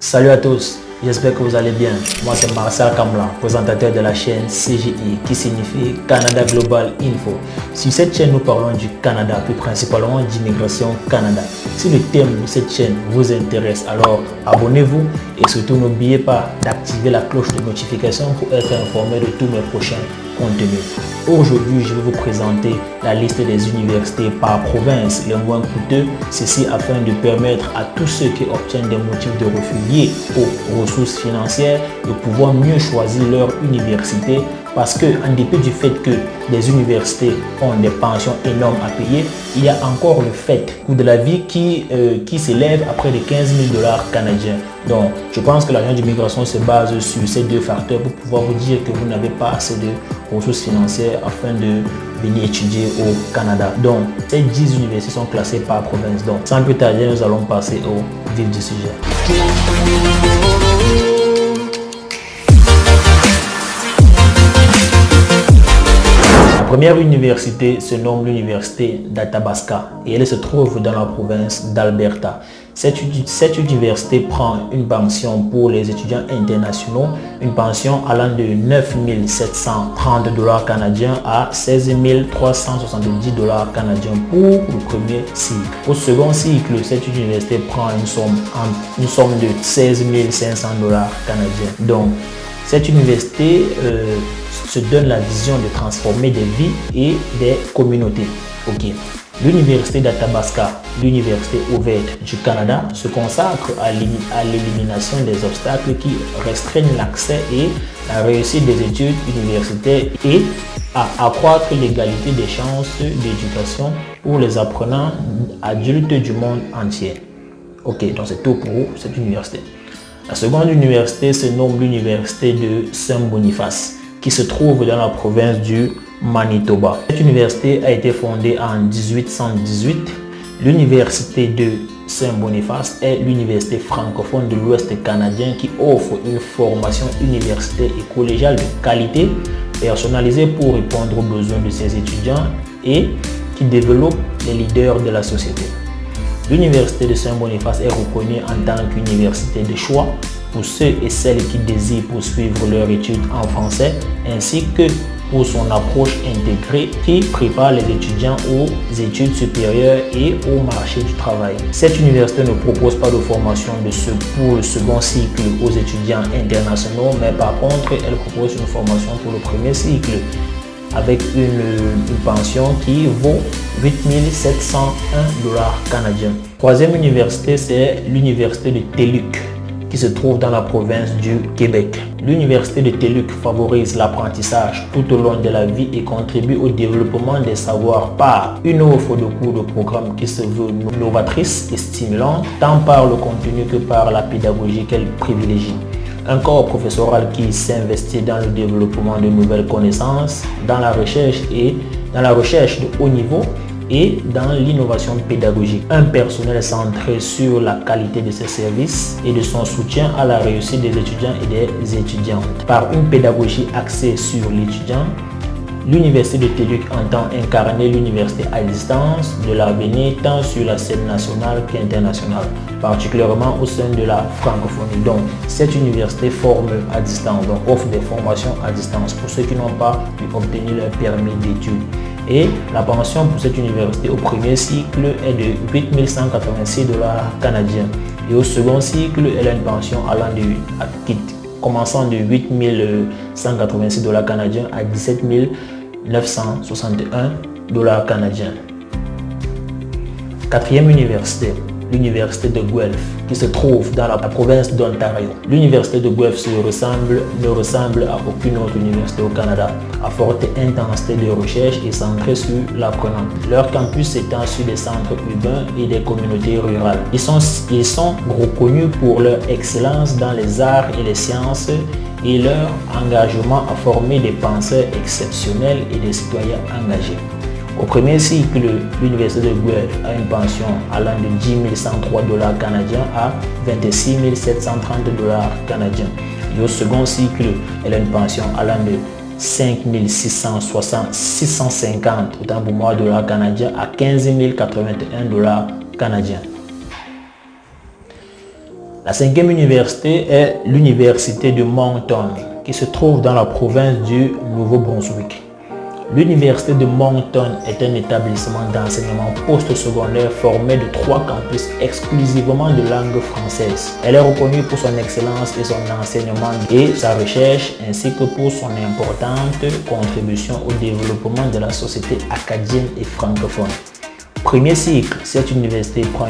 Salut à tous, j'espère que vous allez bien. Moi c'est Marcel Kamla, présentateur de la chaîne CGI qui signifie Canada Global Info. Sur cette chaîne nous parlons du Canada, plus principalement d'immigration Canada. Si le thème de cette chaîne vous intéresse, alors abonnez-vous et surtout n'oubliez pas d'activer la cloche de notification pour être informé de tous mes prochains contenus. Aujourd'hui, je vais vous présenter la liste des universités par province les moins coûteux, ceci afin de permettre à tous ceux qui obtiennent des motifs de refus liés aux ressources financières de pouvoir mieux choisir leur université, parce que en dépit du fait que les universités ont des pensions énormes à payer, il y a encore le coût de la vie qui s'élève à près de 15 000 $ canadiens. Donc, je pense que l'agence d'immigration se base sur ces deux facteurs pour pouvoir vous dire que vous n'avez pas assez de ressources financières afin de venir étudier au Canada. Donc, ces 10 universités sont classées par province. Donc, sans plus tarder, nous allons passer au vif du sujet. La première université se nomme l'université d'Athabasca et elle se trouve dans la province d'Alberta. Cette université prend une pension pour les étudiants internationaux, une pension allant de 9 730 $ canadiens à 16 370 $ canadiens pour le premier cycle. Au second cycle, cette université prend une somme de 16 500 $ canadiens. Donc, cette université se donne la vision de transformer des vies et des communautés. L'université d'Athabasca, l'université ouverte du Canada, se consacre à l'élimination des obstacles qui restreignent l'accès et la réussite des études universitaires et à accroître l'égalité des chances d'éducation pour les apprenants adultes du monde entier. Donc c'est tout pour cette université. La seconde université se nomme l'université de Saint-Boniface, qui se trouve dans la province du Manitoba. Cette université a été fondée en 1818. L'université de Saint-Boniface est l'université francophone de l'Ouest canadien qui offre une formation universitaire et collégiale de qualité, personnalisée pour répondre aux besoins de ses étudiants et qui développe les leaders de la société. L'université de Saint-Boniface est reconnue en tant qu'université de choix pour ceux et celles qui désirent poursuivre leurs études en français, ainsi que pour son approche intégrée qui prépare les étudiants aux études supérieures et au marché du travail. Cette université ne propose pas de formation pour le second cycle aux étudiants internationaux, mais par contre, elle propose une formation pour le premier cycle avec une pension qui vaut 8 701 $ canadiens. Troisième université, c'est l'université de TÉLUQ, qui se trouve dans la province du Québec. L'université de TÉLUQ favorise l'apprentissage tout au long de la vie et contribue au développement des savoirs par une offre de cours de programme qui se veut novatrice et stimulante, tant par le contenu que par la pédagogie qu'elle privilégie. Un corps professoral qui s'investit dans le développement de nouvelles connaissances, dans la recherche de haut niveau et dans l'innovation pédagogique. Un personnel centré sur la qualité de ses services et de son soutien à la réussite des étudiants et des étudiantes. Par une pédagogie axée sur l'étudiant, l'université de TÉLUQ entend incarner l'université à distance de l'avenir tant sur la scène nationale qu'internationale, particulièrement au sein de la francophonie. Donc, cette université forme à distance, donc offre des formations à distance pour ceux qui n'ont pas pu obtenir leur permis d'études. Et la pension pour cette université au premier cycle est de 8 186 $ canadiens. Et au second cycle, elle a une pension commençant de 8 186 $ canadiens à 17 961 $ canadiens. Quatrième université, l'université de Guelph, qui se trouve dans la province d'Ontario. L'université de Guelph ne ressemble à aucune autre université au Canada, à forte intensité de recherche et centrée sur l'apprenant. Leur campus s'étend sur des centres urbains et des communautés rurales. Ils sont reconnus pour leur excellence dans les arts et les sciences et leur engagement à former des penseurs exceptionnels et des citoyens engagés. Au premier cycle, l'université de Guelph a une pension allant de 10 103 $ canadiens à 26 730 $ canadiens. Et au second cycle, elle a une pension allant de 5 650 $ canadiens à 15 081 $ canadiens. La cinquième université est l'université de Moncton, qui se trouve dans la province du Nouveau-Brunswick. L'université de Moncton est un établissement d'enseignement post-secondaire formé de 3 campus exclusivement de langue française. Elle est reconnue pour son excellence et son enseignement et sa recherche, ainsi que pour son importante contribution au développement de la société acadienne et francophone. Premier cycle, cette université prend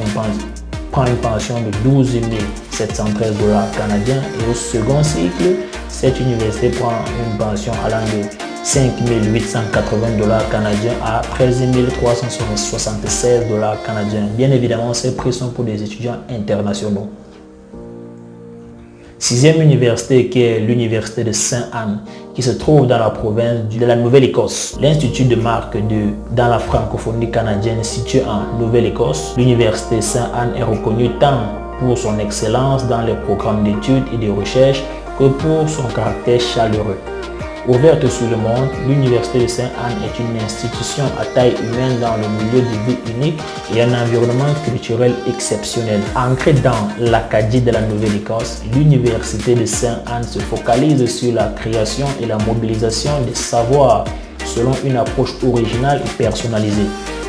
une pension de 12 713 $ canadiens et au second cycle, cette université prend une pension allant de 5 880 $ canadiens à 13 376 $ canadiens. Bien évidemment, ces prix sont pour des étudiants internationaux. Sixième université qui est l'université de Sainte-Anne qui se trouve dans la province de la Nouvelle-Écosse. L'institut de marque dans la francophonie canadienne situé en Nouvelle-Écosse. L'université Sainte-Anne est reconnue tant pour son excellence dans les programmes d'études et de recherche que pour son caractère chaleureux. Ouverte sur le monde, l'Université de Sainte-Anne est une institution à taille humaine dans le milieu de vie unique et un environnement culturel exceptionnel. Ancrée dans l'Acadie de la Nouvelle-Écosse, l'Université de Sainte-Anne se focalise sur la création et la mobilisation des savoirs selon une approche originale et personnalisée.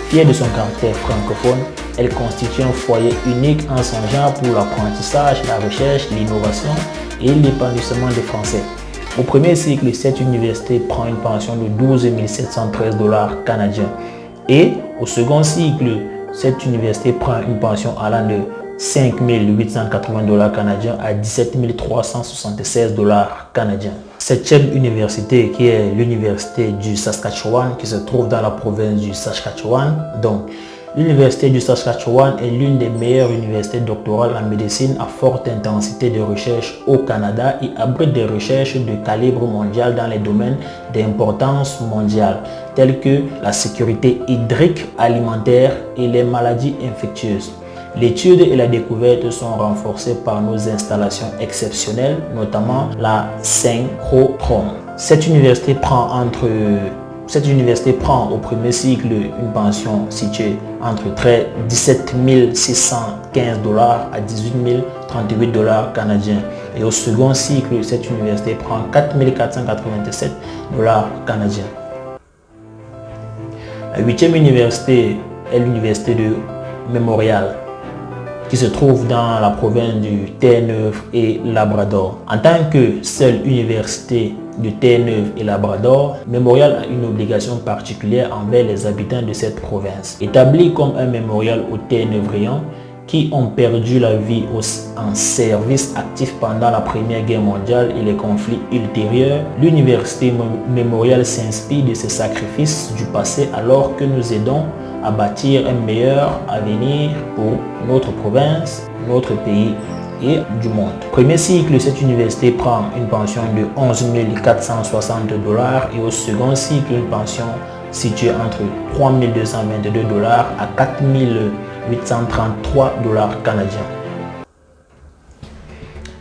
Fière de son caractère francophone, elle constitue un foyer unique en son genre pour l'apprentissage, la recherche, l'innovation et l'épanouissement des Français. Au premier cycle, cette université prend une pension de 12 713 $ canadiens. Et au second cycle, cette université prend une pension allant de 5 880 $ canadiens à 17 376 $ canadiens. Septième université qui est l'université du Saskatchewan qui se trouve dans la province du Saskatchewan. Donc, l'université du Saskatchewan est l'une des meilleures universités doctorales en médecine à forte intensité de recherche au Canada et abrite des recherches de calibre mondial dans les domaines d'importance mondiale tels que la sécurité hydrique, alimentaire et les maladies infectieuses. L'étude et la découverte sont renforcées par nos installations exceptionnelles, notamment la synchrotron. Cette université prend au premier cycle une pension située entre 17 615 $ à 18 038 $ canadiens. Et au second cycle, cette université prend 4 487 $ canadiens. La huitième université est l'université de Memorial, qui se trouve dans la province du Terre-Neuve et Labrador. En tant que seule université de Terre-Neuve et Labrador, Memorial a une obligation particulière envers les habitants de cette province. Établie comme un mémorial aux Terre-Neuvriens qui ont perdu la vie en service actif pendant la Première Guerre mondiale et les conflits ultérieurs, l'université Memorial s'inspire de ces sacrifices du passé alors que nous aidons à bâtir un meilleur avenir pour notre province, notre pays et du monde. Premier cycle, cette université prend une pension de 11 460 $ et au second cycle, une pension située entre 3 222 $ à 4 833 $ canadiens.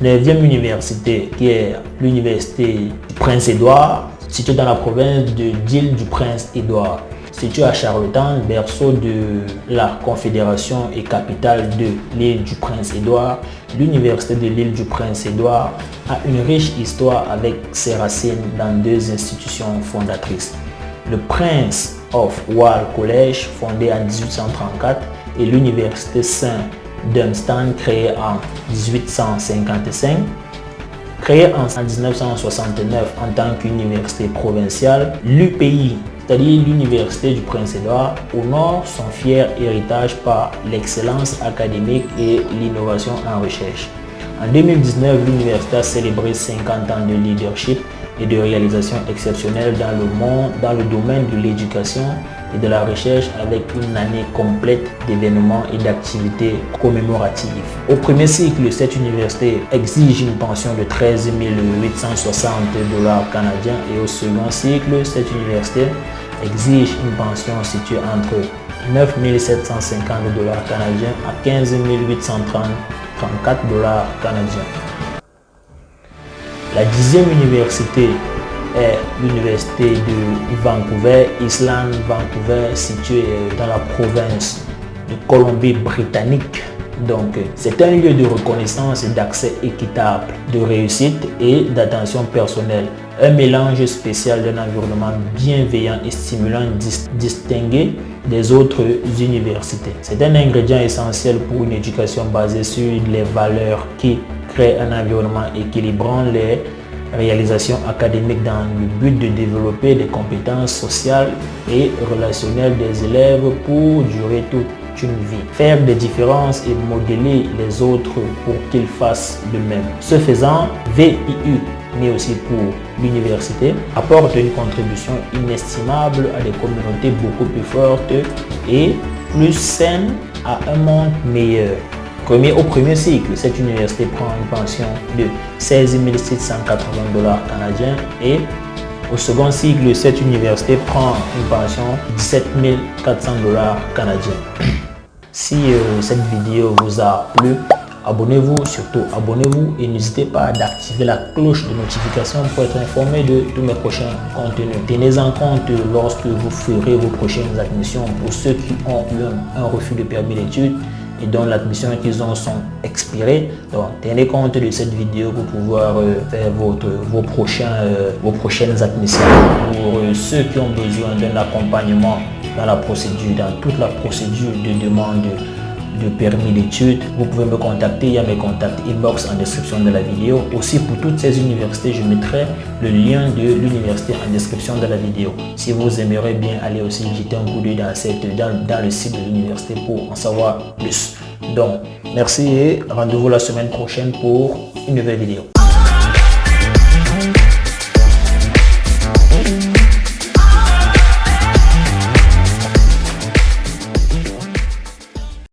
Neuvième université qui est l'université du Prince-Édouard, située dans la province de l'île du Prince-Édouard. Située à Charlottetown, berceau de la Confédération et capitale de l'île du Prince-Édouard, l'université de l'île du Prince-Édouard a une riche histoire avec ses racines dans deux institutions fondatrices. Le Prince of Wales College, fondé en 1834, et l'université Saint-Dunstan, créée en 1855. Créée en 1969 en tant qu'université provinciale, l'UPI, c'est-à-dire l'Université du Prince-Édouard, honore son fier héritage par l'excellence académique et l'innovation en recherche. En 2019, l'université a célébré 50 ans de leadership et de réalisations exceptionnelles dans le domaine de l'éducation et de la recherche avec une année complète d'événements et d'activités commémoratives. Au premier cycle, cette université exige une pension de 13 860 $ canadiens et au second cycle, cette université exige une pension située entre 9 750 $ canadiens à 15 834 $ canadiens. La 10e université est l'université de Vancouver, Island Vancouver, située dans la province de Colombie-Britannique. Donc, c'est un lieu de reconnaissance et d'accès équitable, de réussite et d'attention personnelle. Un mélange spécial d'un environnement bienveillant et stimulant distingué des autres universités. C'est un ingrédient essentiel pour une éducation basée sur les valeurs qui créent un environnement équilibrant les réalisations académiques dans le but de développer des compétences sociales et relationnelles des élèves pour durer toute une vie. Faire des différences et modeler les autres pour qu'ils fassent de même. Ce faisant, VIU, mais aussi pour l'université, apporte une contribution inestimable à des communautés beaucoup plus fortes et plus saines, à un monde meilleur. Au premier cycle, cette université prend une pension de 16 780 $ canadiens et au second cycle, cette université prend une pension de 17 400 $ canadiens. Si cette vidéo vous a plu, abonnez-vous, surtout abonnez-vous et n'hésitez pas d'activer la cloche de notification pour être informé de tous mes prochains contenus. Tenez en compte lorsque vous ferez vos prochaines admissions pour ceux qui ont eu un refus de permis d'études et dont l'admission qu'ils ont sont expirées. Donc tenez compte de cette vidéo pour pouvoir faire vos prochaines admissions. Pour ceux qui ont besoin d'un accompagnement dans la procédure, dans toute la procédure de demande de permis d'études, vous pouvez me contacter. Il y a mes contacts inbox en description de la vidéo. Aussi pour toutes ces universités, je mettrai le lien de l'université en description de la vidéo. Si vous aimeriez bien aller aussi jeter un coup d'œil dans le site de l'université pour en savoir plus. Donc merci et rendez-vous la semaine prochaine pour une nouvelle vidéo.